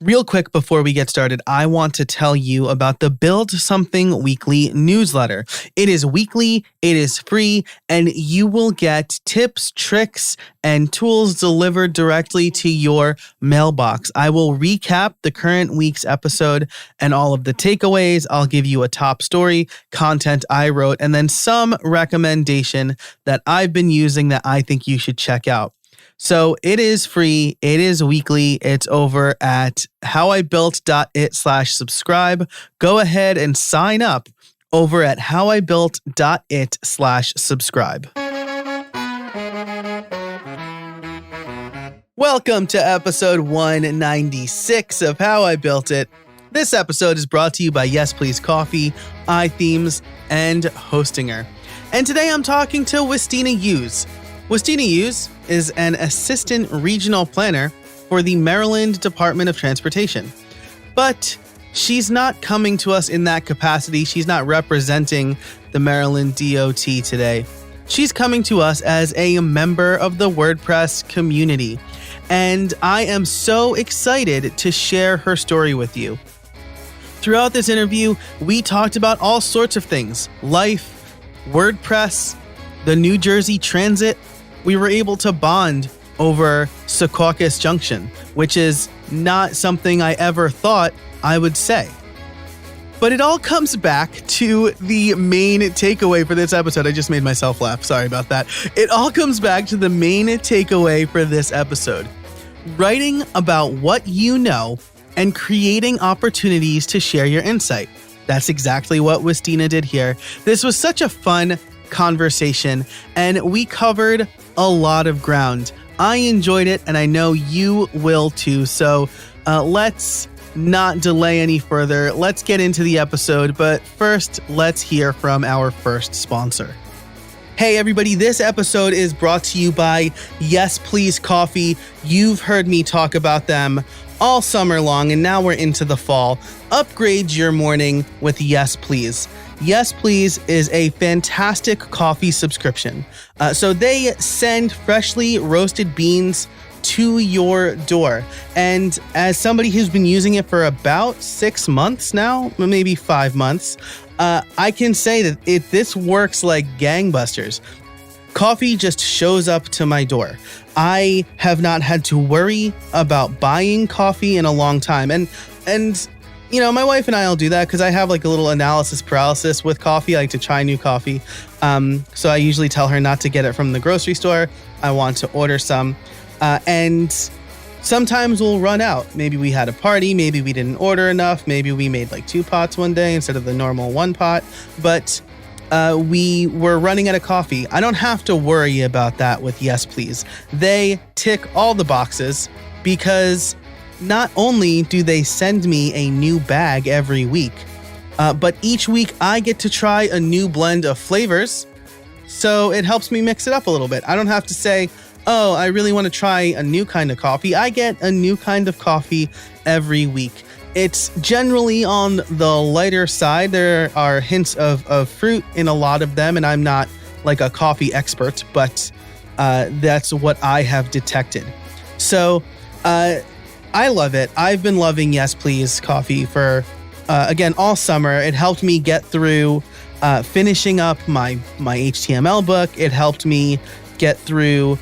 Real quick before we get started, I want to tell you about the Build Something Weekly newsletter. It is weekly, it is free, and you will get tips, tricks, and tools delivered directly to your mailbox. I will recap the current week's episode and all of the takeaways. I'll give you a top story, content I wrote, and then some recommendation that I've been using that I think you should check out. So it is free. It is weekly. It's over at howibuilt.it/subscribe. Go ahead and sign up over at howibuilt.it/subscribe. Welcome to episode 196 of How I Built It. This episode is brought to you by Yes Please Coffee, iThemes, and Hostinger. And today I'm talking to Winstina Hughes. Winstina Hughes is an assistant regional planner for the Maryland Department of Transportation. But she's not coming to us in that capacity. She's not representing the Maryland DOT today. She's coming to us as a member of the WordPress community. And I am so excited to share her story with you. Throughout this interview, we talked about all sorts of things: life, WordPress, the New Jersey Transit. We were able to bond over Secaucus Junction, which is not something I ever thought I would say. But it all comes back to the main takeaway for this episode. I just made myself laugh. Sorry about that. It all comes back to the main takeaway for this episode: writing about what you know and creating opportunities to share your insight. That's exactly what Winstina did here. This was such a fun conversation, and we covered a lot of ground. I enjoyed it, and I know you will too. So let's not delay any further. Let's get into the episode, but first, let's hear from our first sponsor. Hey everybody, this episode is brought to you by Yes Please Coffee. You've heard me talk about them all summer long, and now we're into the fall. Upgrade your morning with Yes Please. Yes Please is a fantastic coffee subscription. So they send freshly roasted beans to your door. And as somebody who's been using it for about 6 months now, maybe 5 months, I can say that this works like gangbusters. Coffee just shows up to my door. I have not had to worry about buying coffee in a long time. And you know, my wife and I will do that because I have like a little analysis paralysis with coffee. I like to try new coffee. So I usually tell her not to get it from the grocery store. I want to order some. And sometimes we'll run out. Maybe we had a party. Maybe we didn't order enough. Maybe we made like 2 pots one day instead of the normal 1 pot. But we were running out of coffee. I don't have to worry about that with Yes Please. They tick all the boxes because not only do they send me a new bag every week, but each week I get to try a new blend of flavors, so it helps me mix it up a little bit. I don't have to say, oh, I really want to try a new kind of coffee. I get a new kind of coffee every week. It's generally on the lighter side. There are hints of fruit in a lot of them, and I'm not like a coffee expert, but that's what I have detected. So, I love it. I've been loving Yes Please Coffee for, again, all summer. It helped me get through finishing up my HTML book. It helped me get through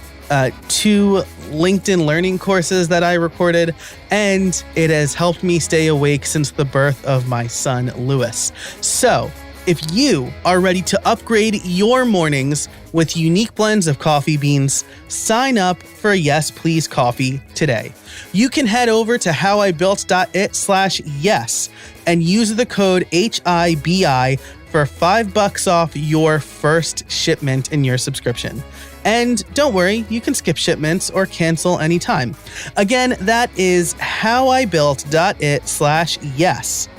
2 LinkedIn learning courses that I recorded, and it has helped me stay awake since the birth of my son, Lewis. So, if you are ready to upgrade your mornings with unique blends of coffee beans, sign up for Yes Please Coffee today. You can head over to howibuilt.it/yes and use the code HIBI for $5 off your first shipment in your subscription. And don't worry, you can skip shipments or cancel anytime. Again, that is howibuilt.it/yes.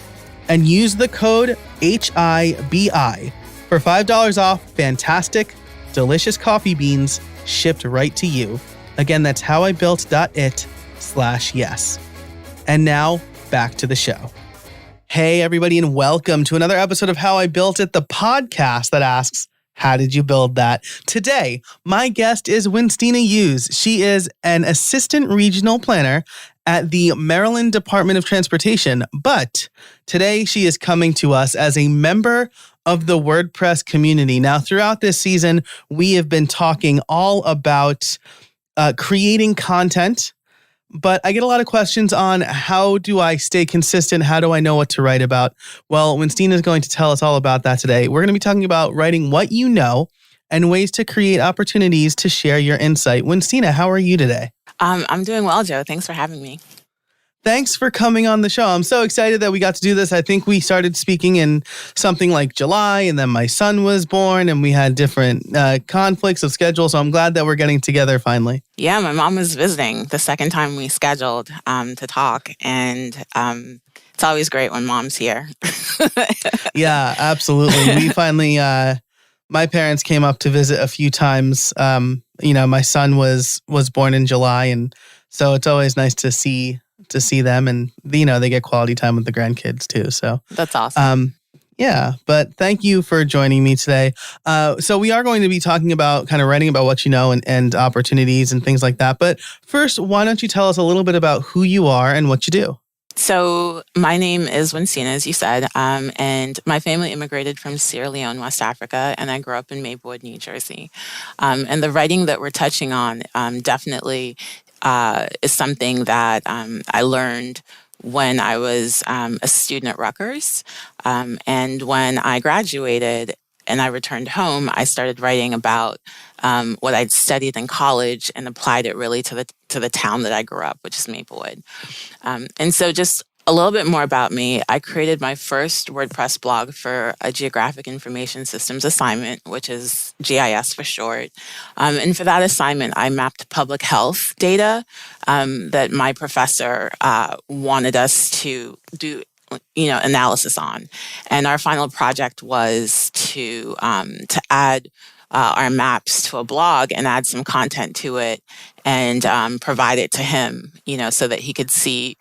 And use the code HIBI for $5 off fantastic, delicious coffee beans shipped right to you. Again, that's howibuilt.it/yes. And now, back to the show. Hey, everybody, and welcome to another episode of How I Built It, the podcast that asks, how did you build that? Today, my guest is Winstina Hughes. She is an assistant regional planner at the Maryland Department of Transportation. But today she is coming to us as a member of the WordPress community. Now, throughout this season, we have been talking all about creating content, but I get a lot of questions on how do I stay consistent? How do I know what to write about? Well, Winstina is going to tell us all about that today. We're going to be talking about writing what you know and ways to create opportunities to share your insight. Winstina, how are you today? I'm doing well, Joe. Thanks for having me. Thanks for coming on the show. I'm so excited that we got to do this. I think we started speaking in something like July, and then my son was born, and we had different conflicts of schedule. So I'm glad that we're getting together finally. Yeah, my mom was visiting the second time we scheduled to talk, and it's always great when mom's here. Yeah, absolutely. We finally, my parents came up to visit a few times. My son was born in July, and so it's always nice to see them, and they get quality time with the grandkids too. So that's awesome. Yeah, but thank you for joining me today. So we are going to be talking about kind of writing about what you know and opportunities and things like that. But first, why don't you tell us a little bit about who you are and what you do? So my name is Winstina, as you said, and my family immigrated from Sierra Leone, West Africa, and I grew up in Maplewood, New Jersey. And the writing that we're touching on definitely is something that I learned when I was a student at Rutgers. And when I graduated and I returned home, I started writing about what I'd studied in college and applied it really to the town that I grew up, which is Maplewood. And so just a little bit more about me. I created my first WordPress blog for a Geographic Information Systems assignment, which is GIS for short. And for that assignment, I mapped public health data that my professor wanted us to do analysis on. And our final project was to add our maps to a blog and add some content to it and provide it to him, so that he could see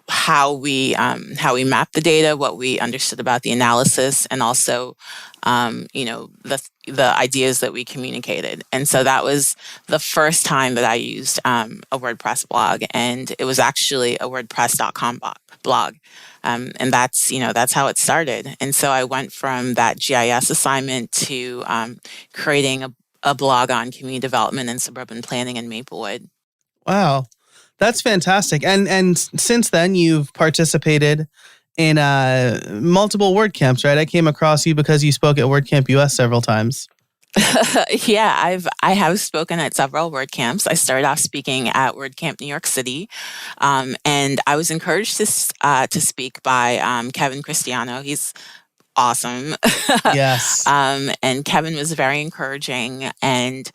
how we mapped the data, what we understood about the analysis, and also, the ideas that we communicated. And so that was the first time that I used a WordPress blog, and it was actually a WordPress.com blog. And that's how it started. And so I went from that GIS assignment to creating a blog on community development and suburban planning in Maplewood. Wow. That's fantastic. And since then, you've participated in multiple WordCamps, right? I came across you because you spoke at WordCamp US several times. Yeah, I have spoken at several WordCamps. I started off speaking at WordCamp New York City, and I was encouraged to speak by Kevin Cristiano. He's awesome. Yes. And Kevin was very encouraging. And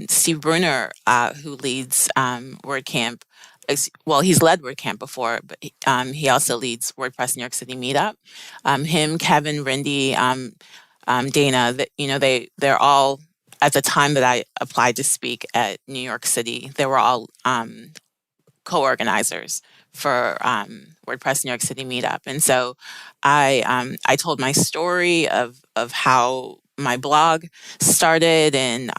Steve Bruner, who leads WordCamp, he's led WordCamp before, but he also leads WordPress New York City Meetup. Him, Kevin, Rindy, Dana, they're all, at the time that I applied to speak at New York City, they were all co-organizers for WordPress New York City Meetup. And so I told my story of how my blog started and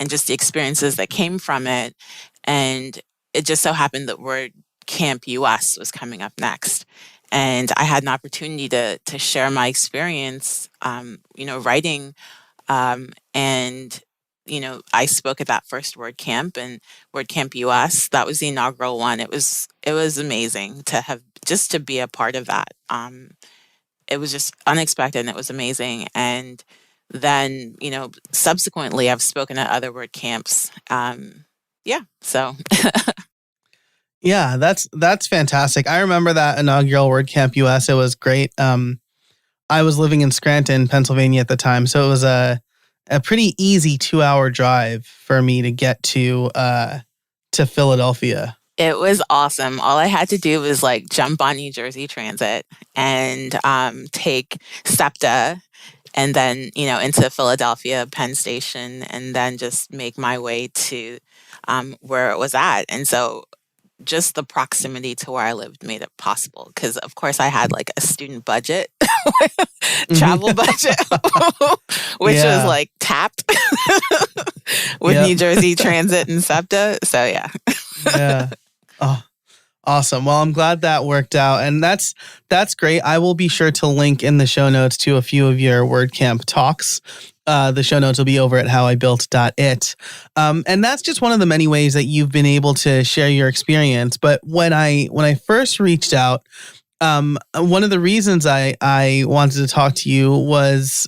just the experiences that came from it. And it just so happened that WordCamp US was coming up next. And I had an opportunity to share my experience, writing, and I spoke at that first WordCamp, and WordCamp US. That was the inaugural one. It was amazing to be a part of that. It was just unexpected, and it was amazing. And then subsequently, I've spoken at other WordCamps. So. Yeah, that's fantastic. I remember that inaugural WordCamp US. It was great. I was living in Scranton, Pennsylvania at the time, so it was a pretty easy 2-hour drive for me to get to Philadelphia. It was awesome. All I had to do was jump on New Jersey Transit and take SEPTA, and then into Philadelphia Penn Station, and then just make my way to where it was at. And so just the proximity to where I lived made it possible, because of course I had a student budget, travel budget, which was tapped with New Jersey Transit and SEPTA. So yeah. Oh, awesome. Well, I'm glad that worked out. And that's great. I will be sure to link in the show notes to a few of your WordCamp talks. The show notes will be over at howibuilt.it. And that's just one of the many ways that you've been able to share your experience. But when I first reached out, one of the reasons I wanted to talk to you was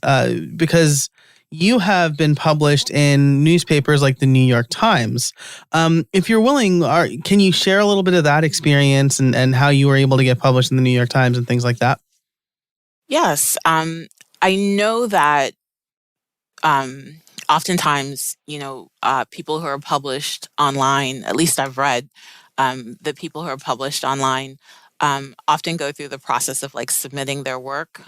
because you have been published in newspapers like the New York Times. If you're willing, can you share a little bit of that experience and how you were able to get published in the New York Times and things like that? Yes. I know that oftentimes, people who are published online, at least I've read, the people who are published online often go through the process of like submitting their work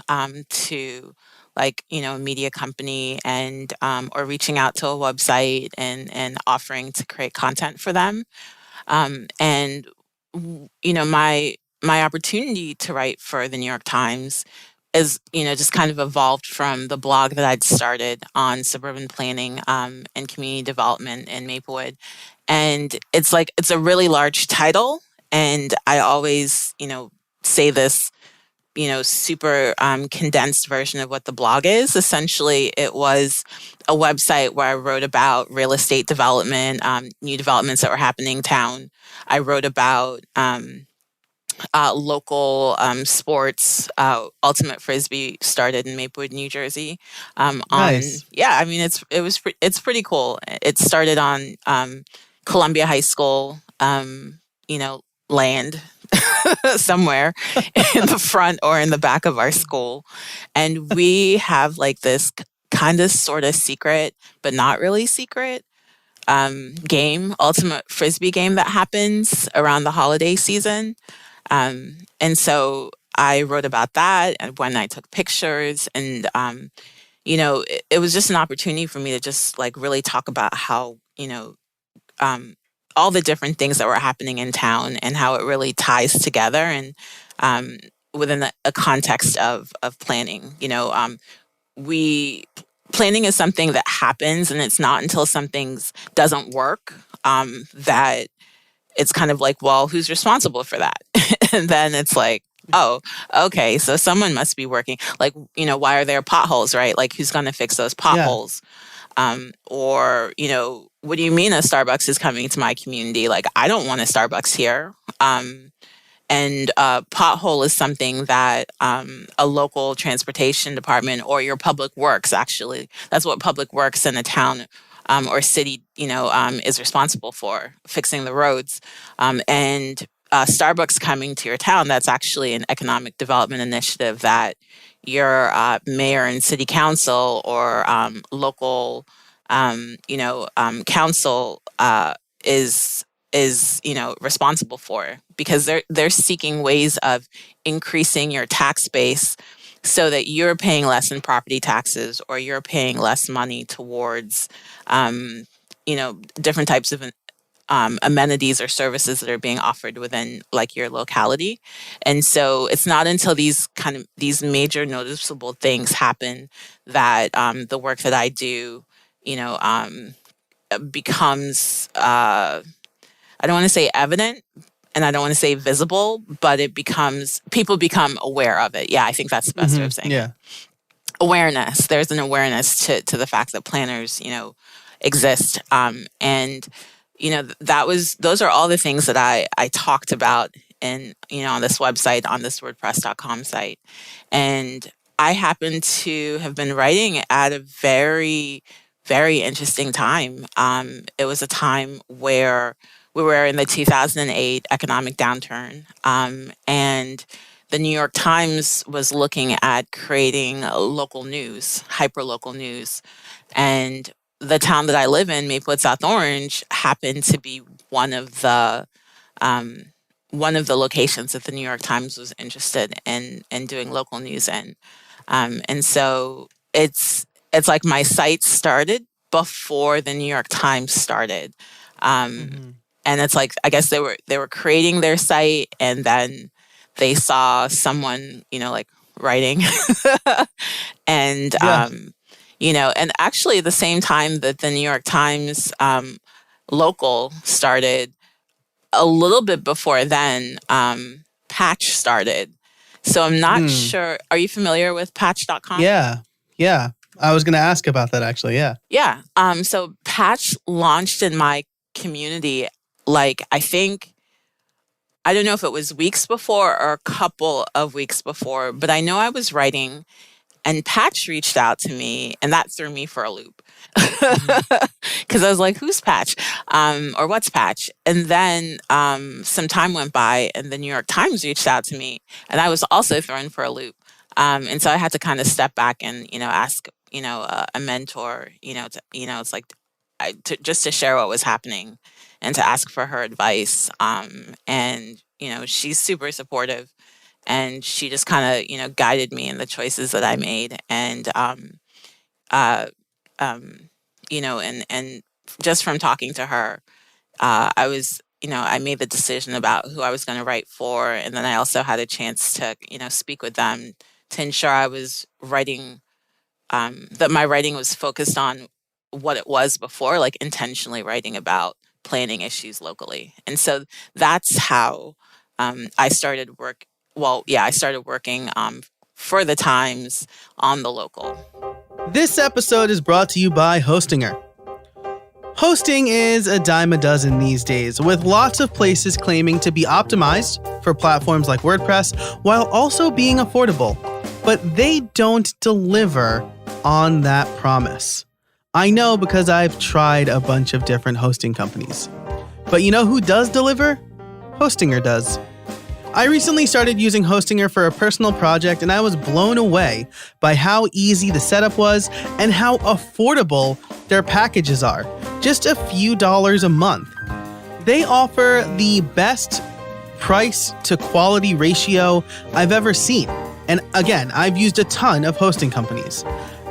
to like, a media company and or reaching out to a website and offering to create content for them. And my opportunity to write for the New York Times is, just kind of evolved from the blog that I'd started on suburban planning and community development in Maplewood. And it's a really large title. And I always, say this, super condensed version of what the blog is. Essentially, it was a website where I wrote about real estate development, new developments that were happening in town. I wrote about local sports. Ultimate Frisbee started in Maplewood, New Jersey. Nice. It's pretty cool. It started on Columbia High School, land somewhere in the front or in the back of our school, and we have like this kind of sort of secret, but not really secret game, Ultimate Frisbee game that happens around the holiday season. And so I wrote about that and when I took pictures and, it was just an opportunity for me to just like really talk about how, all the different things that were happening in town and how it really ties together and within a context of planning. We planning is something that happens, and it's not until something doesn't work that it's kind of like, well, who's responsible for that? And then it's like, oh, okay, so someone must be working. Like, why are there potholes, right? Like, who's going to fix those Yeah. potholes? Or, what do you mean a Starbucks is coming to my community? Like, I don't want a Starbucks here. And pothole is something that a local transportation department or your public works, actually, that's what public works in a town or city, is responsible for, fixing the roads. And Starbucks coming to your town, that's actually an economic development initiative that your mayor and city council or local, council is responsible for, because they're seeking ways of increasing your tax base so that you're paying less in property taxes or you're paying less money towards different types of amenities or services that are being offered within like your locality. And so it's not until these major noticeable things happen that the work that I do, becomes I don't want to say evident and I don't want to say visible, but people become aware of it. Yeah, I think that's the best way of saying it. Yeah. Awareness. There's an awareness to the fact that planners, exist. And, those are all the things that I talked about in, on this website, on this WordPress.com site. And I happen to have been writing at a very, very interesting time. It was a time where we were in the 2008 economic downturn, and the New York Times was looking at creating local news, hyper-local news. And the town that I live in, Maplewood, South Orange, happened to be um, one of the locations that the New York Times was interested in doing local news in. And so it's like my site started before the New York Times started. Hmm. And it's like, I guess they were creating their site and then they saw someone, like writing and Yeah. and actually the same time that the New York Times local started, a little bit before then, Patch started. So I'm not sure. Are you familiar with Patch.com? Yeah. Yeah. I was going to ask about that actually. Yeah. Yeah. So Patch launched in my community, like, I don't know if it was weeks before or a couple of weeks before, but I know I was writing and Patch reached out to me, and that threw me for a loop. Because I was like, who's Patch? Or what's Patch? And then some time went by, and the New York Times reached out to me, and I was also thrown for a loop. And so I had to kind of step back and, ask, a mentor, it's like just to share what was happening and to ask for her advice. And, she's super supportive. And she just kind of, guided me in the choices that I made. And, uh, and just from talking to her, I was, I made the decision about who I was going to write for. And then I also had a chance to, speak with them to ensure I was writing, that my writing was focused on what it was before, like intentionally writing about planning issues locally. And so that's how I started work. Well, yeah, I started working for the Times on the local. This episode is brought to you by Hostinger. Hosting is a dime a dozen these days, with lots of places claiming to be optimized for platforms like WordPress while also being affordable. But they don't deliver on that promise. I know because I've tried a bunch of different hosting companies. But you know who does deliver? Hostinger does. I recently started using Hostinger for a personal project, and I was blown away by how easy the setup was and how affordable their packages are. Just a few dollars a month. They offer the best price to quality ratio I've ever seen. And again, I've used a ton of hosting companies.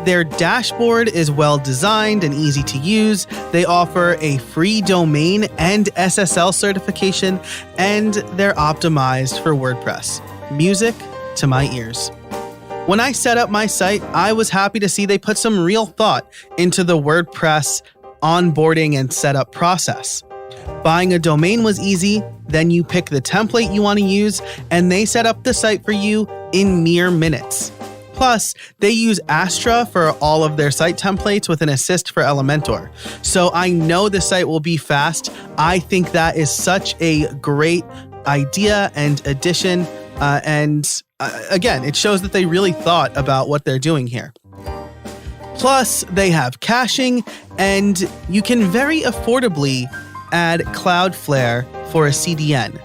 Their dashboard is well designed and easy to use. They offer a free domain and SSL certification, and they're optimized for WordPress. Music to my ears. When I set up my site, I was happy to see they put some real thought into the WordPress onboarding and setup process. Buying a domain was easy, then you pick the template you want to use, and they set up the site for you in mere minutes. Plus, they use Astra for all of their site templates with an assist for Elementor. So I know the site will be fast. I think that is such a great idea and addition. Again, it shows that they really thought about what they're doing here. Plus, they have caching, and you can very affordably add Cloudflare for a CDN.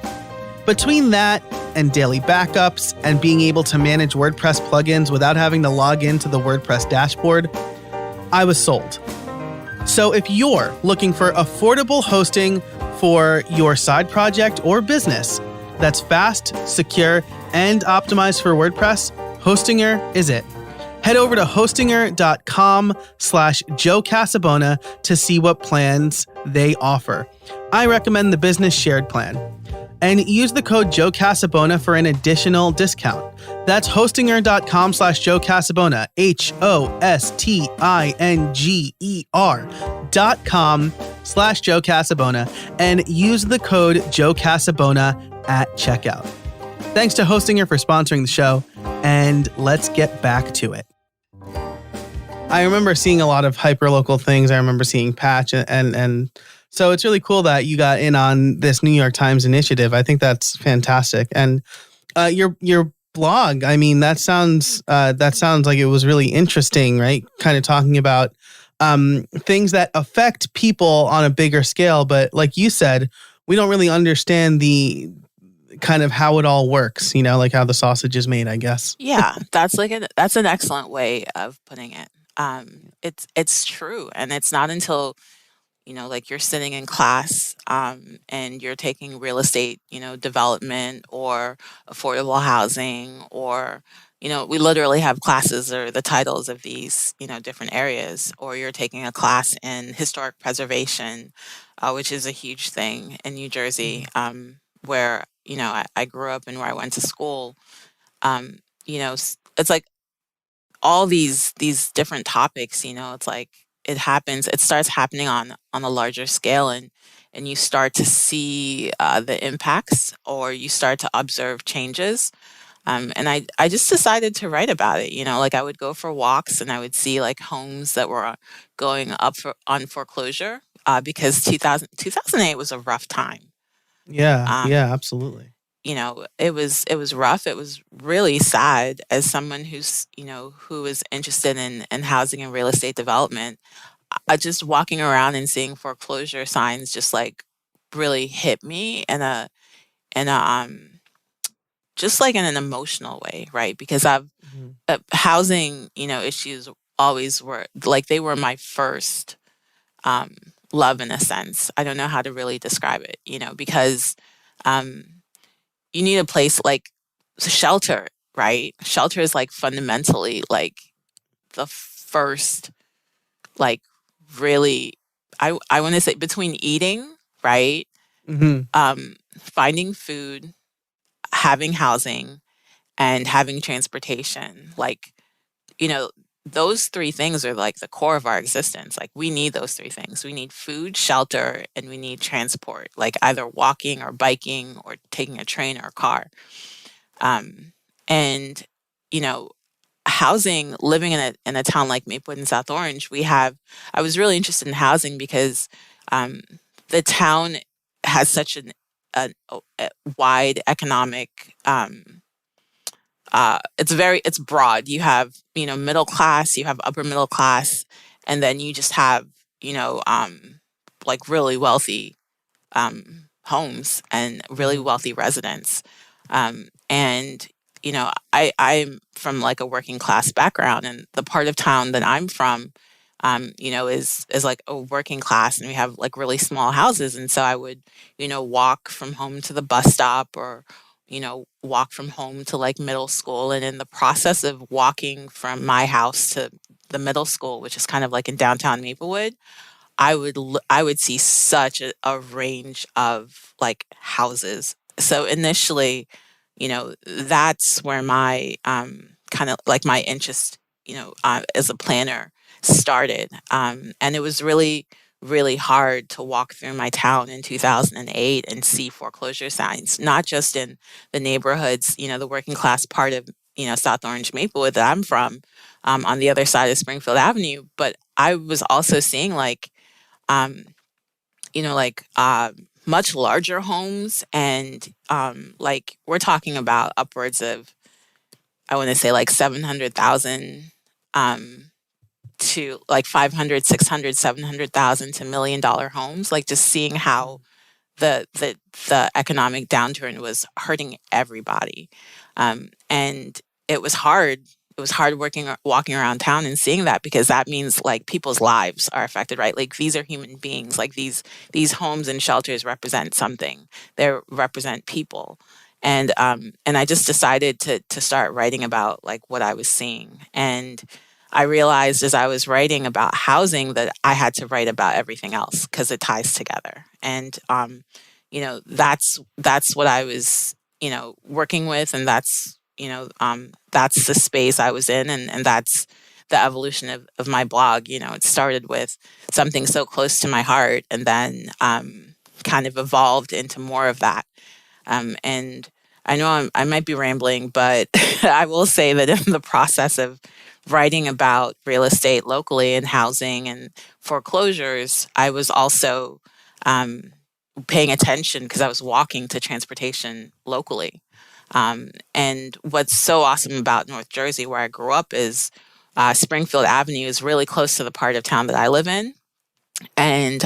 Between that and daily backups and being able to manage WordPress plugins without having to log into the WordPress dashboard, I was sold. So if you're looking for affordable hosting for your side project or business that's fast, secure, and optimized for WordPress, Hostinger is it. Head over to hostinger.com/Joe Casabona to see what plans they offer. I recommend the business shared plan. And use the code Joe Casabona for an additional discount. That's hostinger.com/Joe Casabona, HOSTINGER.com/Joe Casabona, and use the code Joe Casabona at checkout. Thanks to Hostinger for sponsoring the show, and let's get back to it. I remember seeing a lot of hyperlocal things. I remember seeing Patch and so it's really cool that you got in on this New York Times initiative. I think that's fantastic. And your blog, I mean, that sounds like it was really interesting, right? Kind of talking about things that affect people on a bigger scale. But like you said, we don't really understand the kind of how it all works, like how the sausage is made, I guess. Yeah, that's an excellent way of putting it. It's true. And it's not until like you're sitting in class and you're taking real estate, development or affordable housing or, we literally have classes or the titles of these, different areas, or you're taking a class in historic preservation, which is a huge thing in New Jersey, where, I grew up and where I went to school. It's like all these different topics, it's like it starts happening on a larger scale, and you start to see the impacts, or you start to observe changes. And I just decided to write about it. Like, I would go for walks and I would see like homes that were going up on foreclosure, because 2008 was a rough time. Yeah, Um, yeah, absolutely. it was rough. It was really sad, as someone who is interested in housing and real estate development. Just walking around and seeing foreclosure signs just like really hit me in a just like in an emotional way, right? Because Mhm. housing, issues always were like, they were my first um, love, in a sense. I don't know how to really describe it, because um, you need a place like shelter, right? Shelter is like fundamentally like the first, like, really, I want to say, between eating, right? Mhm. Finding food, having housing, and having transportation. Like, you know, those three things are like the core of our existence. Like, we need those three things. We need food, shelter, and we need transport, like either walking or biking or taking a train or a car. And, you know, housing, living in a town like Maplewood and South Orange, I was really interested in housing because um, the town has such a wide economic, it's broad. You have, middle class, you have upper middle class, and then you just have, like really wealthy homes and really Mhm. wealthy residents. And I'm from like a working class background, and the part of town that I'm from, is like a working class, and we have like really small houses. And so I would, walk from home to the bus stop, or walk from home to like middle school. And in the process of walking from my house to the middle school, which is kind of like in downtown Maplewood, I would see such a range of like houses. So initially, that's where my kind of like my interest, as a planner started. And it was really, really hard to walk through my town in 2008 and see foreclosure signs, not just in the neighborhoods, the working class part of, South Orange Maplewood that I'm from, on the other side of Springfield Avenue, but I was also seeing like um, like much larger homes, and like, we're talking about upwards of, I want to say, like 700,000 um, to like 500, 600, 700,000 to $1 million homes. Like, just seeing how the the the economic downturn was hurting everybody, and it was hard. It was hard walking around town and seeing that, because that means like people's lives are affected, right? Like, these are human beings. Like, these homes and shelters represent something. They represent people, and I just decided to start writing about like what I was seeing. And I realized, as I was writing about housing, that I had to write about everything else, because it ties together. And that's what I was, working with, and that's the space I was in, and that's the evolution of my blog. It started with something so close to my heart, and then kind of evolved into more of that. And I know I might be rambling, but I will say that in the process of writing about real estate locally and housing and foreclosures, I was also um, paying attention, because I was walking to transportation locally. And what's so awesome about North Jersey, where I grew up, is Springfield Avenue is really close to the part of town that I live in. And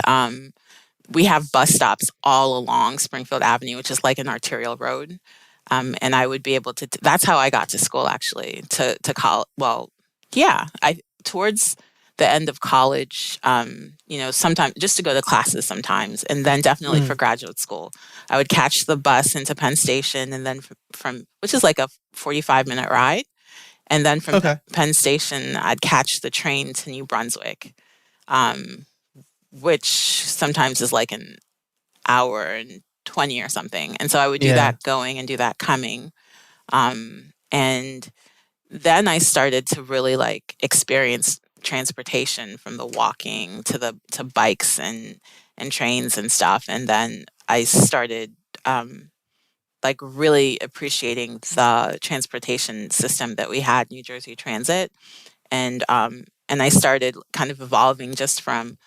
we have bus stops all along Springfield Avenue, which is like an arterial road. And I would be able to, that's how I got to school, actually, to college. Well, yeah, towards the end of college, sometimes just to go to classes sometimes, and then definitely for Mhm. graduate school. I would catch the bus into Penn Station, and then which is like a 45-minute ride. And then from Okay. Penn Station, I'd catch the train to New Brunswick, um, which sometimes is like an hour and 20 or something. And so I would do Yeah. that going and do that coming. And then I started to really like experience transportation, from the walking to bikes and trains and stuff. And then I started like really appreciating the transportation system that we had, New Jersey Transit. And I started kind of evolving just from,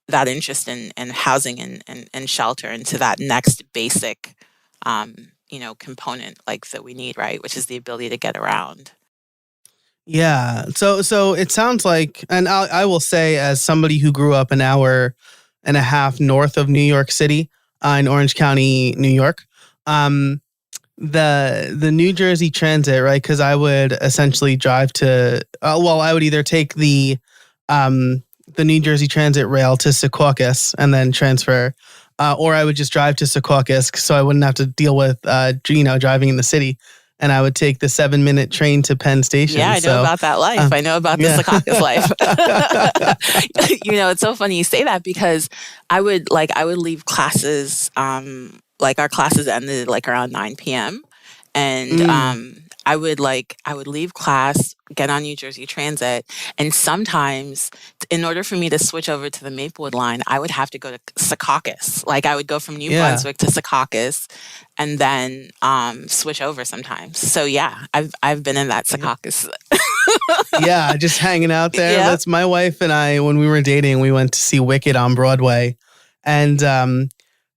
that interest in housing and shelter into that next basic, component like that we need, right? Which is the ability to get around. Yeah. So it sounds like, and I will say, as somebody who grew up an hour and a half north of New York City, in Orange County, New York, um, the New Jersey Transit, right? Because I would essentially drive to, I would either take the New Jersey Transit rail to Secaucus and then transfer, or I would just drive to Secaucus so I wouldn't have to deal with, driving in the city. And I would take the 7-minute train to Penn Station. Yeah, I know about that life. I know about the Secaucus life. It's so funny you say that, because I would leave classes, like our classes ended like around 9 p.m. And I would leave class, get on New Jersey Transit, and sometimes in order for me to switch over to the Maplewood line, I would have to go to Secaucus. Like I would go from New Brunswick to Secaucus and then switch over sometimes. So yeah, I've been in that Secaucus. Yeah, just hanging out there. Yeah. That's my wife and I, when we were dating, we went to see Wicked on Broadway. And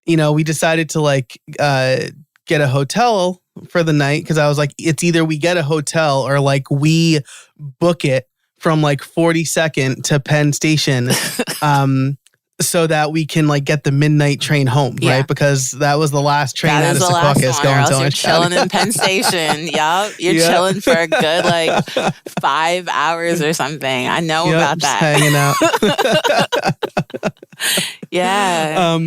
we decided to get a hotel for the night, because I was like, it's either we get a hotel or like we book it from like 42nd to Penn Station, so that we can like get the midnight train home, right? Because that was the last train out of Secaucus going to Orange County. You're chilling in Penn Station. Yup, you're chilling for a good like 5 hours or something. I know about that. Hanging out. Yeah.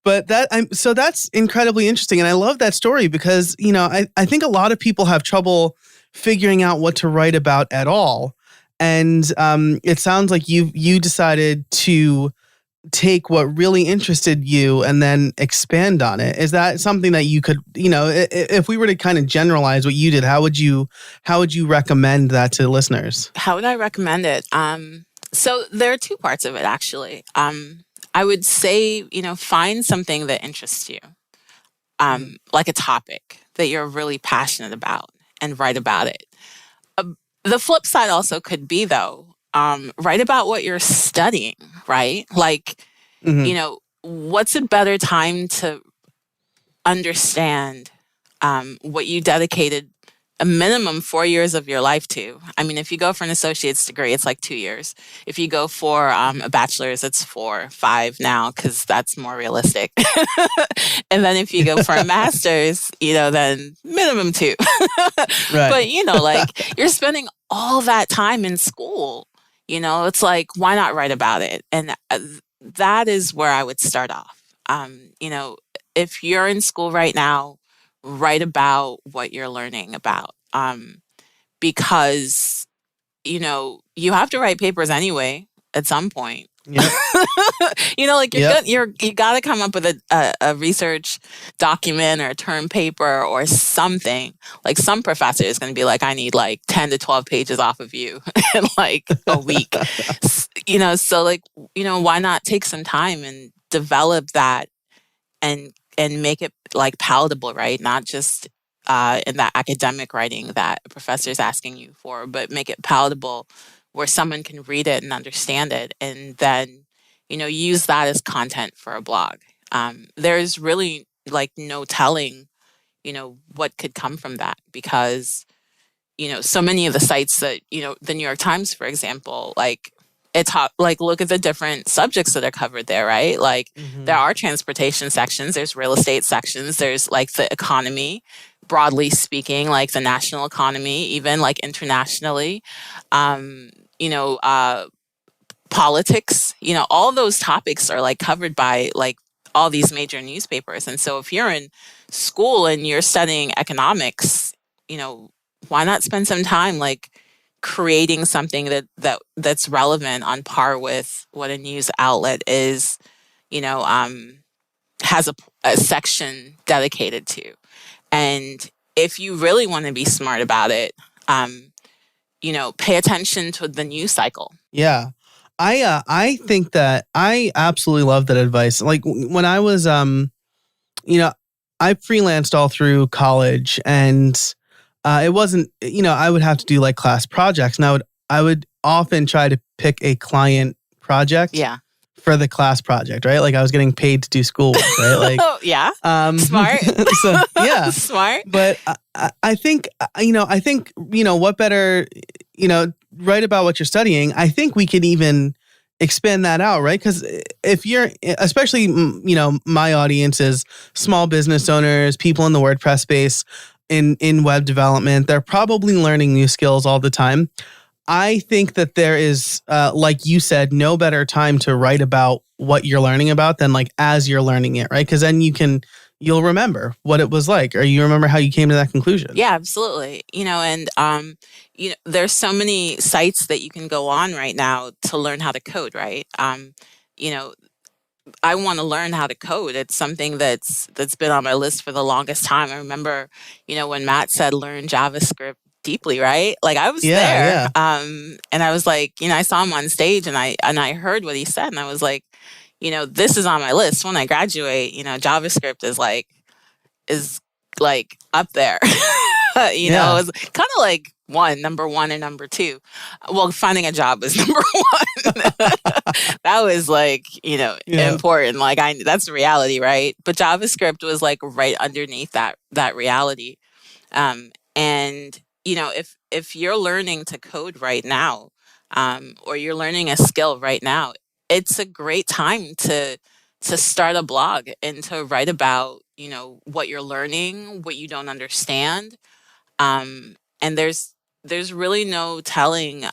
But that's incredibly interesting. And I love that story because, I think a lot of people have trouble figuring out what to write about at all. And it sounds like you decided to take what really interested you and then expand on it. Is that something that you could, if we were to kind of generalize what you did, how would you recommend that to listeners? How would I recommend it? So there are two parts of it, actually. I would say, find something that interests you, like a topic that you're really passionate about, and write about it. The flip side also could be, though, write about what you're studying, right? Like, what's a better time to understand what you dedicated a minimum 4 years of your life to. I mean, if you go for an associate's degree, it's like 2 years. If you go for a bachelor's, it's 4, 5 now, because that's more realistic. And then if you go for a master's, then minimum 2. Right. But, you're spending all that time in school. It's like, why not write about it? And that is where I would start off. If you're in school right now, write about what you're learning about, because you have to write papers anyway at some point. Yep. You got to come up with a research document or a term paper or something. Like some professor is going to be like, I need like 10 to 12 pages off of you in like a week. So why not take some time and develop that and make it like palatable, right? Not just in that academic writing that a professor is asking you for, but make it palatable where someone can read it and understand it, and then use that as content for a blog. There's really like no telling what could come from that, because so many of the sites that the New York Times, for example, like it's hot, like look at the different subjects that are covered there, right? Like there are transportation sections, there's real estate sections, there's like the economy, broadly speaking, like the national economy, even like internationally, politics, all those topics are like covered by like all these major newspapers. And so if you're in school and you're studying economics, why not spend some time like creating something that's relevant on par with what a news outlet is, has a section dedicated to. And if you really want to be smart about it, pay attention to the news cycle. Yeah. I think that I absolutely love that advice. Like when I was I freelanced all through college, and it wasn't, I would have to do like class projects, and I would often try to pick a client project Yeah. for the class project, right? Like I was getting paid to do schoolwork, right? Like Yeah. Smart. So yeah. Smart. But I think what better, write about what you're studying. I think we could even expand that out, right? Because if you're, especially, my audience is small business owners, people in the WordPress space, in web development, they're probably learning new skills all the time. I think that there is, like you said, no better time to write about what you're learning about than like as you're learning it, right? Because then you'll remember what it was like, or you remember how you came to that conclusion. Yeah, absolutely. And there's so many sites that you can go on right now to learn how to code, right? I want to learn how to code. It's something that's been on my list for the longest time. I remember, when Matt said learn JavaScript deeply, right? Like I was there. Yeah. And I was like, I saw him on stage, and I heard what he said, and I was like, this is on my list when I graduate. JavaScript is like up there. Yeah. It's kind of like number one and number two. Well, finding a job was number one. That was like, Yeah. important. Like that's the reality, right? But JavaScript was like right underneath that reality. And if you're learning to code right now, or you're learning a skill right now, it's a great time to start a blog and to write about, what you're learning, what you don't understand. And there's really no telling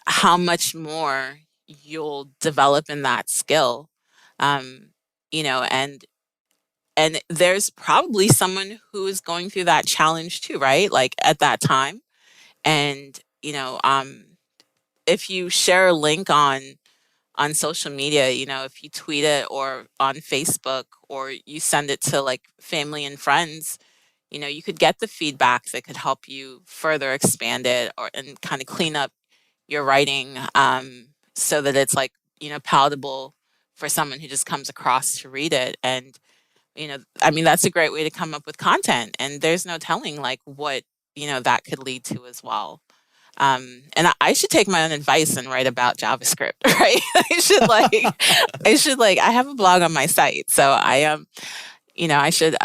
how much more you'll develop in that skill. And there's probably someone who is going through that challenge too, right? Like at that time. And, if you share a link on social media, if you tweet it or on Facebook, or you send it to like family and friends, you could get the feedback that could help you further expand it and kind of clean up your writing, so that it's like, palatable for someone who just comes across to read it. And, that's a great way to come up with content, and there's no telling like what, that could lead to as well. And I should take my own advice and write about JavaScript, right? I should I have a blog on my site. So I should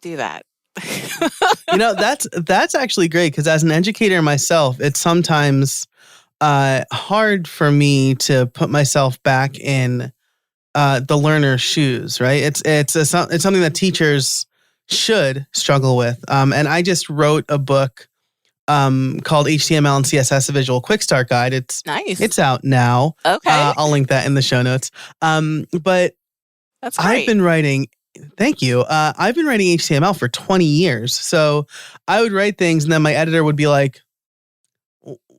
do that. That's actually great, because as an educator myself, it's sometimes hard for me to put myself back in the learner's shoes, right? It's something that teachers should struggle with. And I just wrote a book called HTML and CSS: A Visual Quick Start Guide. It's nice. It's out now. Okay. I'll link that in the show notes. But that's great. Thank you. I've been writing HTML for 20 years. So I would write things, and then my editor would be like,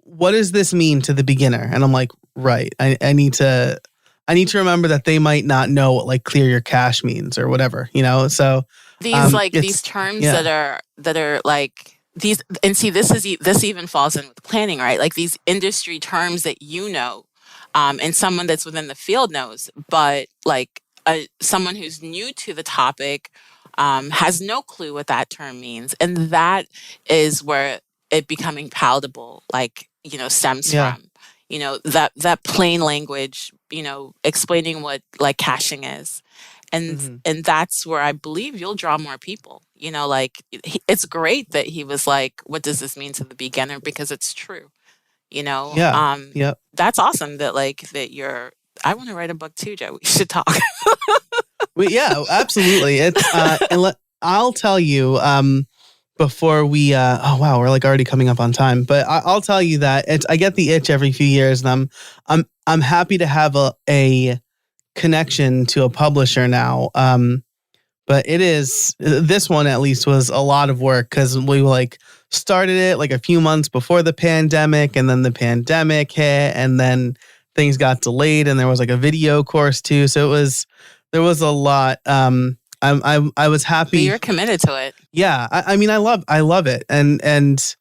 what does this mean to the beginner? And I'm like, right. I need to remember that they might not know what like clear your cache means or whatever, So these terms that are like these, and see, this even falls in with planning, right? Like these industry terms that and someone that's within the field knows, but like someone who's new to the topic has no clue what that term means, and that is where it becoming palatable, stems from. That plain language, explaining what like caching is. And and that's where I believe you'll draw more people. It's great that he was like, what does this mean to the beginner? Because it's true. Yeah. That's awesome that you're, I want to write a book too, Joe. We should talk. Yeah, absolutely. It's I'll tell you before we oh wow, we're like already coming up on time, but I'll tell you that I get the itch every few years, and I'm happy to have a connection to a publisher now. But this one at least was a lot of work, because we started it like a few months before the pandemic, and then the pandemic hit, and then things got delayed, and there was like a video course too. So there was a lot. I was happy. But you're committed to it. Yeah. I mean, I love it. And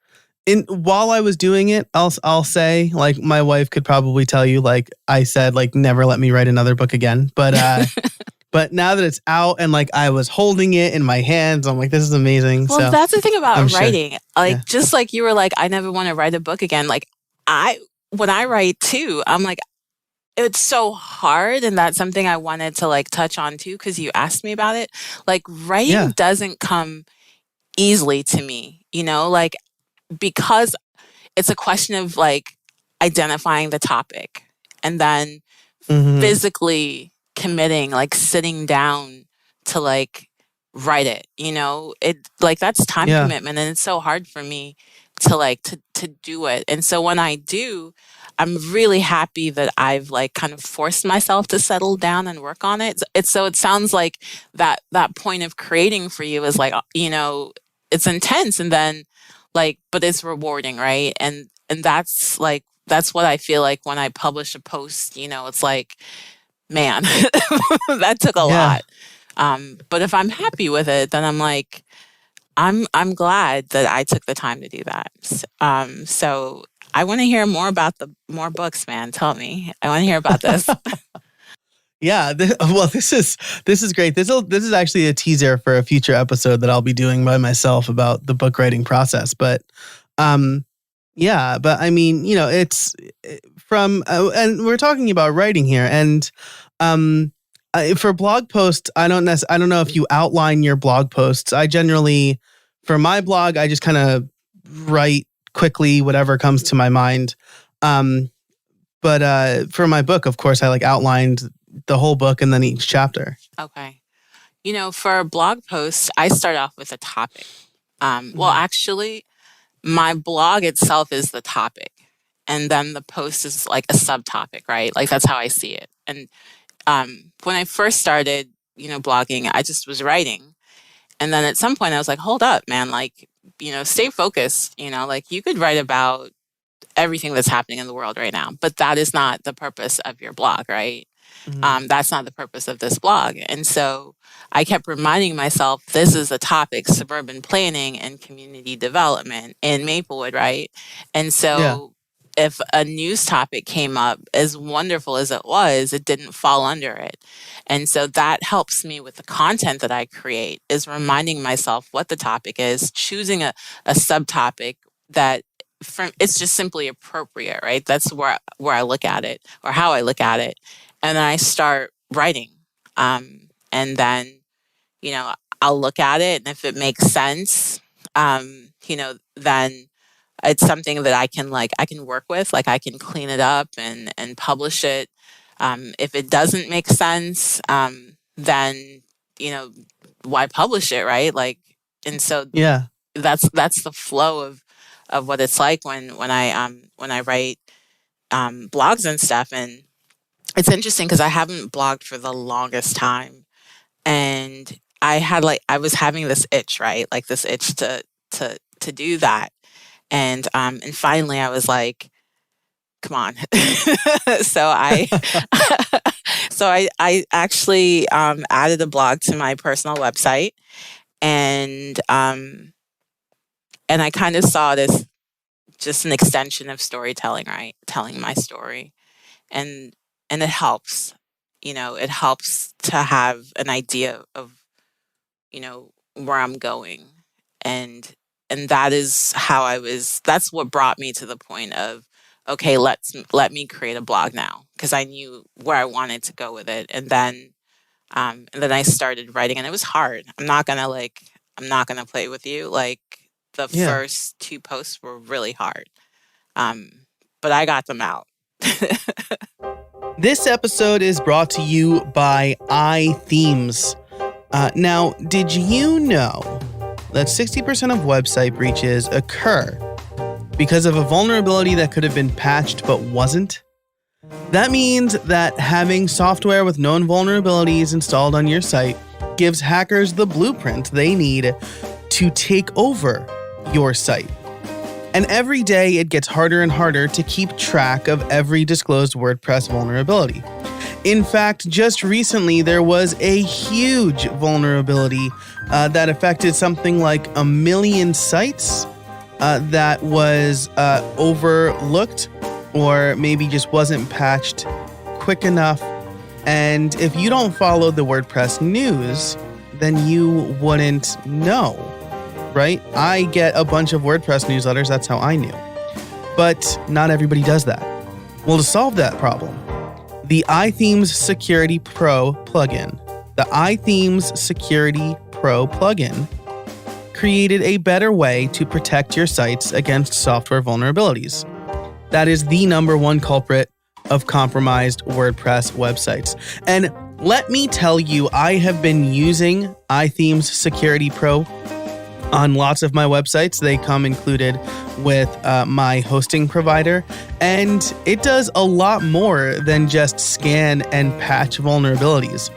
while I was doing it, I'll say, like, my wife could probably tell you, like, I said, like, never let me write another book again. But but now that it's out and like I was holding it in my hands, I'm like, this is amazing. Well, so that's the thing about writing. Sure. Like, just like you were like, I never want to write a book again. Like, when I write too, I'm like, it's so hard. And that's something I wanted to like touch on too, because you asked me about it. Like, writing doesn't come easily to me, like, because it's a question of like identifying the topic and then physically committing, like sitting down to like write it, it like that's time commitment, and it's so hard for me to like to do it. And so when I do, I'm really happy that I've like kind of forced myself to settle down and work on it. So it sounds like that point of creating for you is like, it's intense and then like, but it's rewarding, right? And that's like, that's what I feel like when I publish a post, it's like, man, that took a lot. But if I'm happy with it, then I'm like, I'm glad that I took the time to do that. So I want to hear more about more books, man. Tell me. I want to hear about this. Yeah. This is great. This is actually a teaser for a future episode that I'll be doing by myself about the book writing process. But, yeah, but I mean, it's from, and we're talking about writing here, and, for blog posts, I don't know if you outline your blog posts. I generally, for my blog, I just kind of write quickly whatever comes to my mind. But for my book, of course, I like outlined the whole book and then each chapter. Okay. For blog posts, I start off with a topic. Well, actually, my blog itself is the topic, and then the post is like a subtopic, right? Like that's how I see it. And when I first started, blogging, I just was writing. And then at some point I was like, hold up, man, like, stay focused, like you could write about everything that's happening in the world right now, but that is not the purpose of your blog, right? That's not the purpose of this blog. And so I kept reminding myself, this is the topic, suburban planning and community development in Maplewood, right? And so if a news topic came up, as wonderful as it was, it didn't fall under it. And so that helps me with the content that I create, is reminding myself what the topic is, choosing a subtopic that it's just simply appropriate, right? That's where I look at it, or how I look at it. And then I start writing. And then, I'll look at it, and if it makes sense, then it's something that I can work with, like I can clean it up and publish it. If it doesn't make sense, then, why publish it, right? Like, and so that's the flow of what it's like when I write blogs and stuff. And it's interesting because I haven't blogged for the longest time, and I was having this itch, right? Like this itch to do that. And finally I was like, come on. So I actually added a blog to my personal website, and I kind of saw it as just an extension of storytelling, right? Telling my story. And it helps. It helps to have an idea of, where I'm going. And that is how that's what brought me to the point of, okay, let me create a blog now, because I knew where I wanted to go with it. And then I started writing, and it was hard. I'm not gonna play with you. Like the first 2 posts were really hard. But I got them out. This episode is brought to you by iThemes. Now, did you know that 60% of website breaches occur because of a vulnerability that could have been patched but wasn't? That means that having software with known vulnerabilities installed on your site gives hackers the blueprint they need to take over your site. And every day it gets harder and harder to keep track of every disclosed WordPress vulnerability. In fact, just recently there was a huge vulnerability that affected something like 1 million sites. that was overlooked or maybe just wasn't patched quick enough. And if you don't follow the WordPress news, then you wouldn't know, right? I get a bunch of WordPress newsletters. That's how I knew. But not everybody does that. Well, to solve that problem, the iThemes Security Pro plugin, created a better way to protect your sites against software vulnerabilities. That is the number one culprit of compromised WordPress websites. And let me tell you, I have been using iThemes Security Pro on lots of my websites. They come included with my hosting provider, and it does a lot more than just scan and patch vulnerabilities.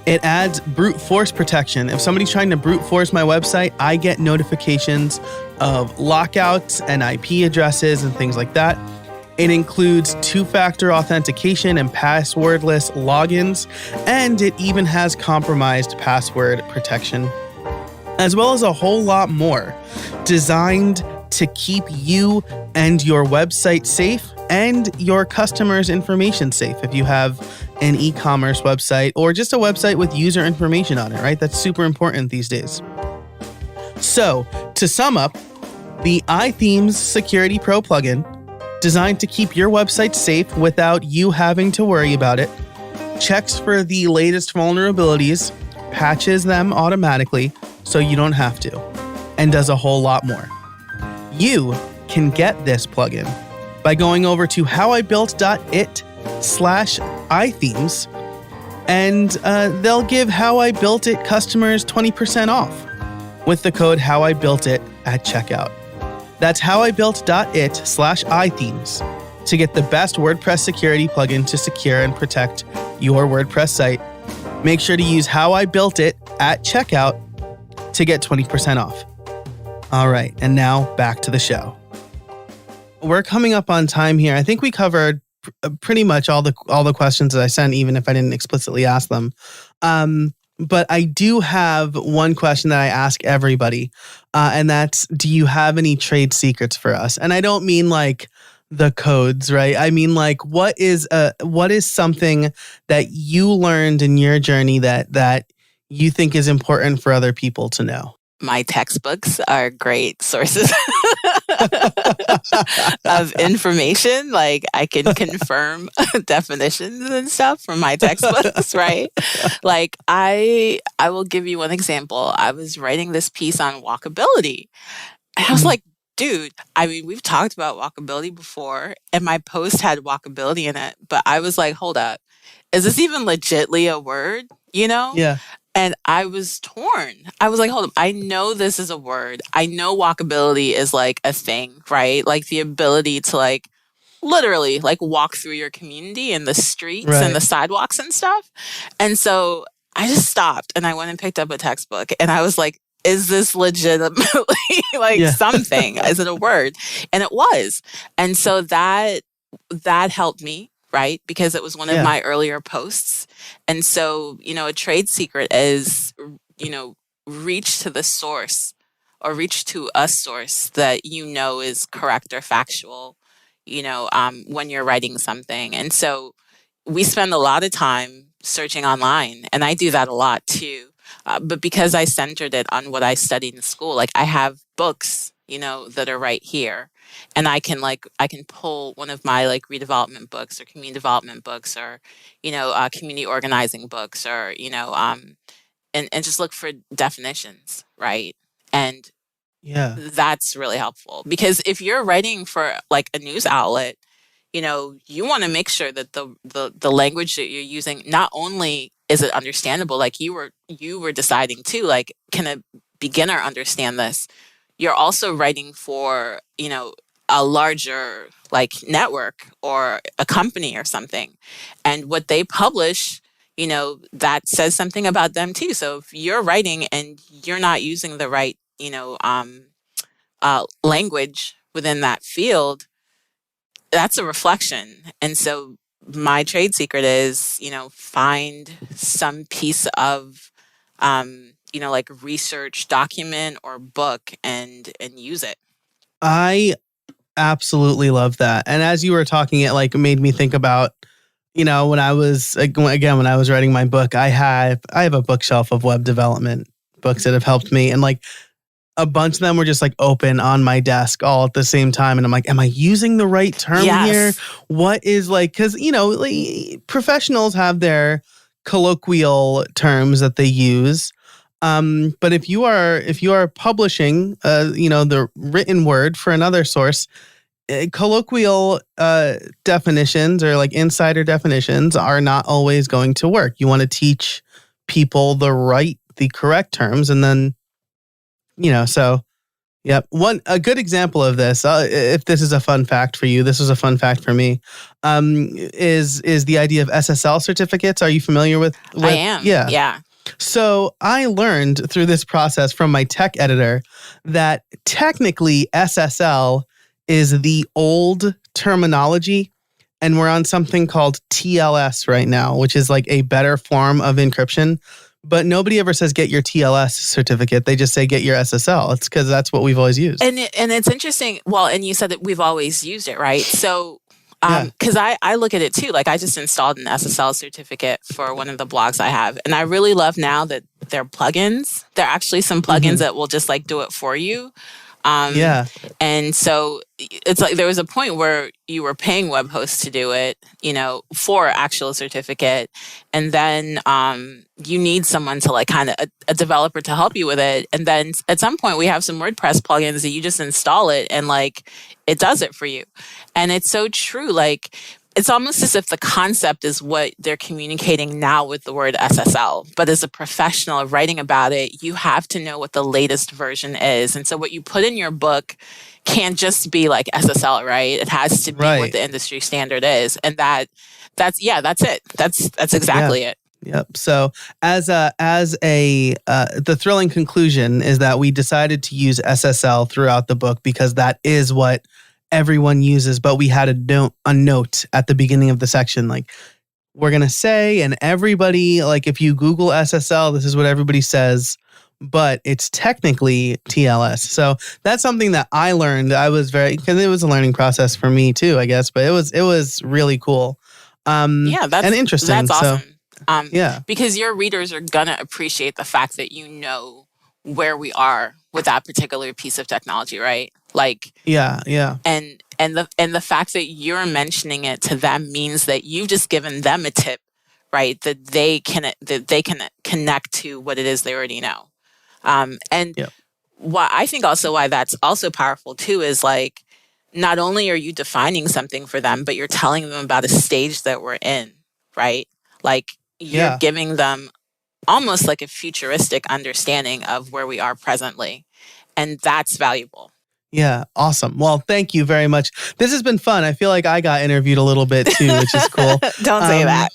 It adds brute force protection. If somebody's trying to brute force my website, I get notifications of lockouts and IP addresses and things like that. It includes two-factor authentication and passwordless logins, and it even has compromised password protection, as well as a whole lot more, designed to keep you and your website safe and your customers' information safe. If you have an e-commerce website or just a website with user information on it, right? That's super important these days. So, to sum up, the iThemes Security Pro plugin, designed to keep your website safe without you having to worry about it, checks for the latest vulnerabilities, patches them automatically so you don't have to, and does a whole lot more. You can get this plugin by going over to howibuilt.it/ithemes, and they'll give How I Built It customers 20% off with the code HowIBuiltIt at checkout. That's howibuilt.it/ithemes to get the best WordPress security plugin to secure and protect your WordPress site. Make sure to use HowIBuiltIt at checkout to get 20% off. All right, and now back to the show. We're coming up on time here. I think we covered pretty much all the questions that I sent, even if I didn't explicitly ask them. But I do have one question that I ask everybody, and that's, do you have any trade secrets for us? And I don't mean like the codes, right? I mean like, what is something that you learned in your journey that you think is important for other people to know? My textbooks are great sources of information. Like, I can confirm definitions and stuff from my textbooks, right? Like, I will give you one example. I was writing this piece on walkability, and I was like, dude, I mean, we've talked about walkability before, and my post had walkability in it, but I was like, hold up, is this even legitly a word? You know? Yeah. And I was torn. I was like, hold up, I know this is a word. I know walkability is like a thing, right? Like the ability to like literally like walk through your community and the streets and the sidewalks and stuff. And so I just stopped and I went and picked up a textbook and I was like, is this legitimately like something? Is it a word? And it was. And so that helped me, right? Because it was one of my earlier posts. And so, a trade secret is, reach to the source or reach to a source that is correct or factual, when you're writing something. And so we spend a lot of time searching online, and I do that a lot too. But because I centered it on what I studied in school, like I have books, that are right here. And I can pull one of my like redevelopment books or community development books or, community organizing books or, and just look for definitions, right? And that's really helpful because if you're writing for like a news outlet, you want to make sure that the language that you're using, not only is it understandable, like you were deciding too, like, can a beginner understand this? You're also writing for, a larger like network or a company or something. And what they publish, that says something about them too. So if you're writing and you're not using the right, language within that field, that's a reflection. And so my trade secret is, find some piece of, like research document or book and use it. I absolutely love that. And as you were talking, it like made me think about, when I was, again, when I was writing my book, I have a bookshelf of web development books that have helped me. And like a bunch of them were just like open on my desk all at the same time. And I'm like, am I using the right term here? What is like, because, professionals have their colloquial terms that they use. But if you are publishing, the written word for another source, colloquial definitions or like insider definitions are not always going to work. You want to teach people the correct terms, and then, so yep. A good example of this, if this is a fun fact for you, this was a fun fact for me, is the idea of SSL certificates. Are you familiar with? I am. Yeah. So I learned through this process from my tech editor that technically SSL is the old terminology, and we're on something called TLS right now, which is like a better form of encryption. But nobody ever says get your TLS certificate. They just say get your SSL. It's because that's what we've always used. And it's interesting. Well, and you said that we've always used it, right? So, because I look at it too. Like I just installed an SSL certificate for one of the blogs I have. And I really love now that they're plugins. There are actually some plugins that will just like do it for you. And so it's like there was a point where you were paying web hosts to do it, for actual certificate. And then you need someone to like kind of a developer to help you with it. And then at some point we have some WordPress plugins that you just install it and like it does it for you. And it's so true. Like it's almost as if the concept is what they're communicating now with the word SSL. But as a professional writing about it, you have to know what the latest version is. And so what you put in your book can't just be like SSL, right? It has to be what the industry standard is. And that's it. That's exactly it. Yep. So the thrilling conclusion is that we decided to use SSL throughout the book because that is what everyone uses, but we had a note at the beginning of the section, like we're going to say, and everybody, like if you Google SSL, this is what everybody says, but it's technically TLS. So that's something that I learned. Because it was a learning process for me too, I guess, but it was really cool. And interesting. That's awesome. Because your readers are going to appreciate the fact that you know where we are with that particular piece of technology, right? Like, and the fact that you're mentioning it to them means that you've just given them a tip, right? That they can connect to what it is they already know. Why I think also why that's also powerful too is like, not only are you defining something for them, but you're telling them about a stage that we're in, right? Like you're giving them almost like a futuristic understanding of where we are presently. And that's valuable. Yeah. Awesome. Well, thank you very much. This has been fun. I feel like I got interviewed a little bit too, which is cool. Don't say that.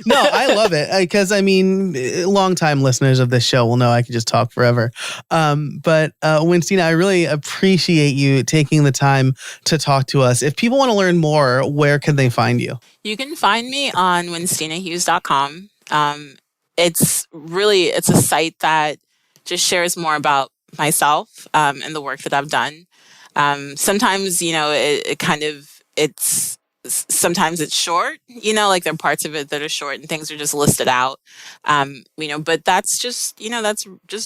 No, I love it because longtime listeners of this show will know I could just talk forever. But Winstina, I really appreciate you taking the time to talk to us. If people want to learn more, where can they find you? You can find me on WinstinaHughes.com. It's a site that just shares more about myself and the work that I've done. Sometimes, sometimes it's short, like there are parts of it that are short and things are just listed out, but that's just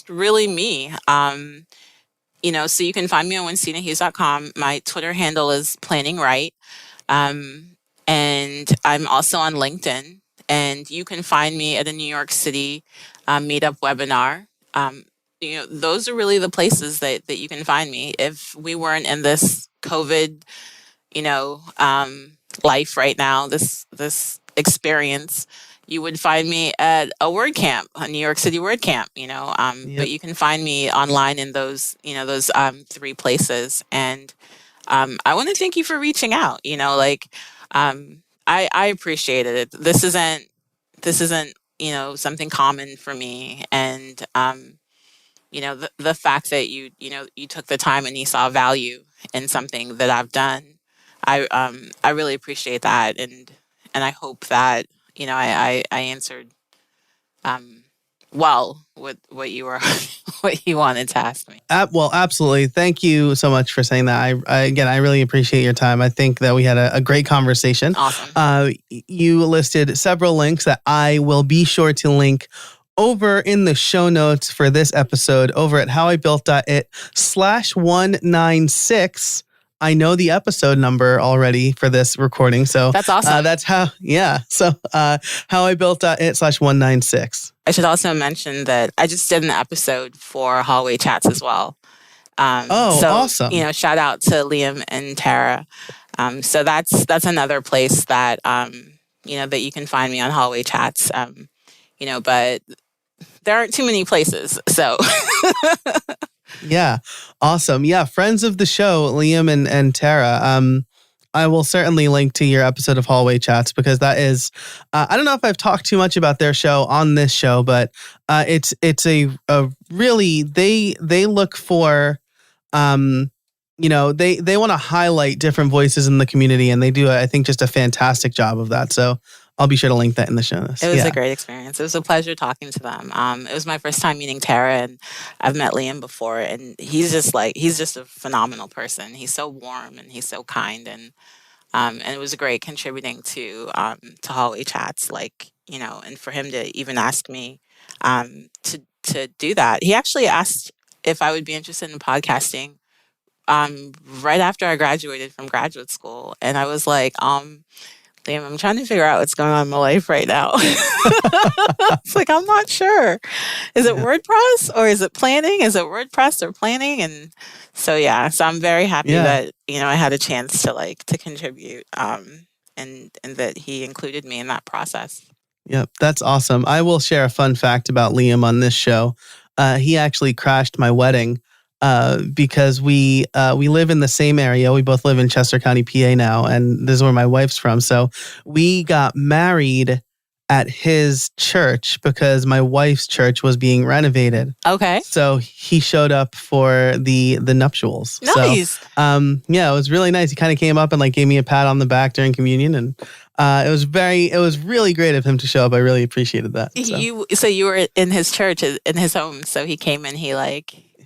really me. So you can find me on WinstinaHughes.com. My Twitter handle is Planning Right. And I'm also on LinkedIn, and you can find me at a New York City meetup webinar. Those are really the places that you can find me. If we weren't in this COVID, life right now, this experience, you would find me at a WordCamp, a New York City WordCamp, but you can find me online in those three places. And I want to thank you for reaching out. I appreciate it. This isn't something common for me, and the fact that you took the time and you saw value in something that I've done, I really appreciate that, and I hope that I answered well with what you were what you wanted to ask me. Well, absolutely. Thank you so much for saying that. I really appreciate your time. I think that we had a great conversation. Awesome. You listed several links that I will be sure to link over in the show notes for this episode over at howibuilt.it/196. I know the episode number already for this recording. So that's awesome. That's how, yeah. So howibuilt.it/196. I should also mention that I just did an episode for Hallway Chats as well. Awesome. Shout out to Liam and Tara. So that's another place that, that you can find me on Hallway Chats. But there aren't too many places. So yeah. Awesome. Yeah. Friends of the show, Liam and Tara. I will certainly link to your episode of Hallway Chats because that is, I don't know if I've talked too much about their show on this show, but it's a really, they look for, they want to highlight different voices in the community, and they do, I think, just a fantastic job of that. So I'll be sure to link that in the show notes. It was a great experience. It was a pleasure talking to them. It was my first time meeting Tara, and I've met Liam before, and he's just a phenomenal person. He's so warm and he's so kind, and it was great contributing to Hallway Chats, and for him to even ask me to do that. He actually asked if I would be interested in podcasting right after I graduated from graduate school, and I was like, Liam, I'm trying to figure out what's going on in my life right now. It's like, I'm not sure. Is it WordPress or is it planning? Is it WordPress or planning? And so I'm very happy that, I had a chance to contribute and that he included me in that process. Yep, that's awesome. I will share a fun fact about Liam on this show. He actually crashed my wedding because we live in the same area. We both live in Chester County, PA now, and this is where my wife's from. So we got married at his church because my wife's church was being renovated. Okay. So he showed up for the nuptials. Nice. So, it was really nice. He kind of came up and gave me a pat on the back during communion, and it was really great of him to show up. I really appreciated that. So you were in his church, in his home. So he came and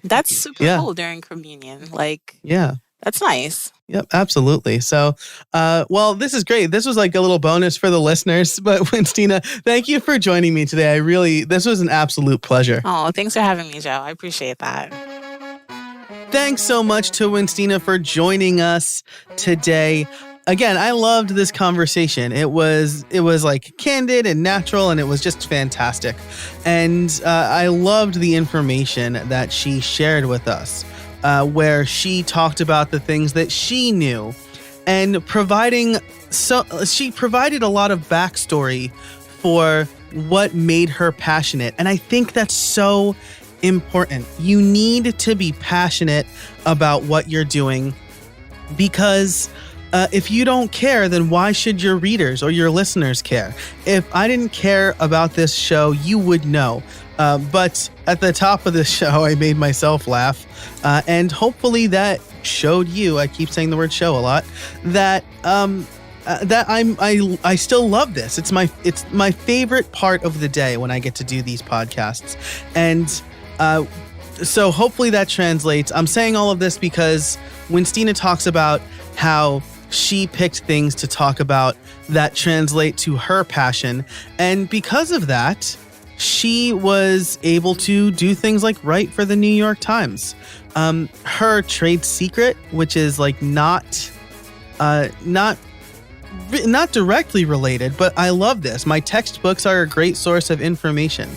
that's super cool during communion. That's nice. Yep, absolutely. So, this is great. This was a little bonus for the listeners. But Winstina, thank you for joining me today. This was an absolute pleasure. Oh, thanks for having me, Joe. I appreciate that. Thanks so much to Winstina for joining us today. Again, I loved this conversation. It was candid and natural, and it was just fantastic. And I loved the information that she shared with us, where she talked about the things that she knew, and she provided a lot of backstory for what made her passionate. And I think that's so important. You need to be passionate about what you're doing, because if you don't care, then why should your readers or your listeners care? If I didn't care about this show, you would know. But at the top of this show, I made myself laugh. And hopefully that showed you, I keep saying the word show a lot, that I still love this. It's my favorite part of the day when I get to do these podcasts. And so hopefully that translates. I'm saying all of this because Winstina talks about how she picked things to talk about that translate to her passion. And because of that, she was able to do things like write for the New York Times. Her trade secret, which is not directly related, but I love this. My textbooks are a great source of information.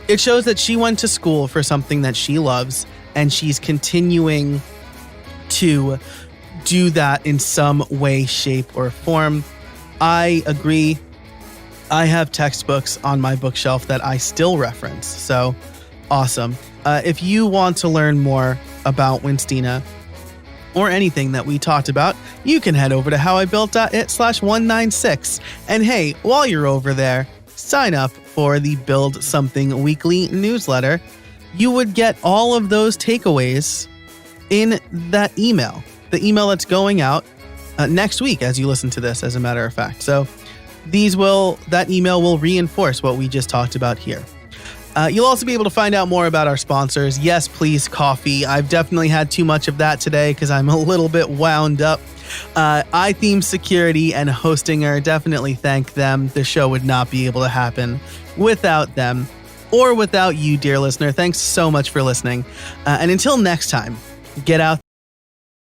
It shows that she went to school for something that she loves, and she's continuing to do that in some way, shape, or form. I agree. I have textbooks on my bookshelf that I still reference. So awesome. If you want to learn more about Winstina or anything that we talked about, you can head over to howibuilt.it/196. And hey, while you're over there, sign up for the Build Something Weekly newsletter. You would get all of those takeaways in that email. The email that's going out next week as you listen to this, as a matter of fact. So that email will reinforce what we just talked about here. You'll also be able to find out more about our sponsors. Yes, Please Coffee. I've definitely had too much of that today because I'm a little bit wound up. iTheme Security and Hostinger, definitely thank them. The show would not be able to happen without them or without you, dear listener. Thanks so much for listening. And until next time, get out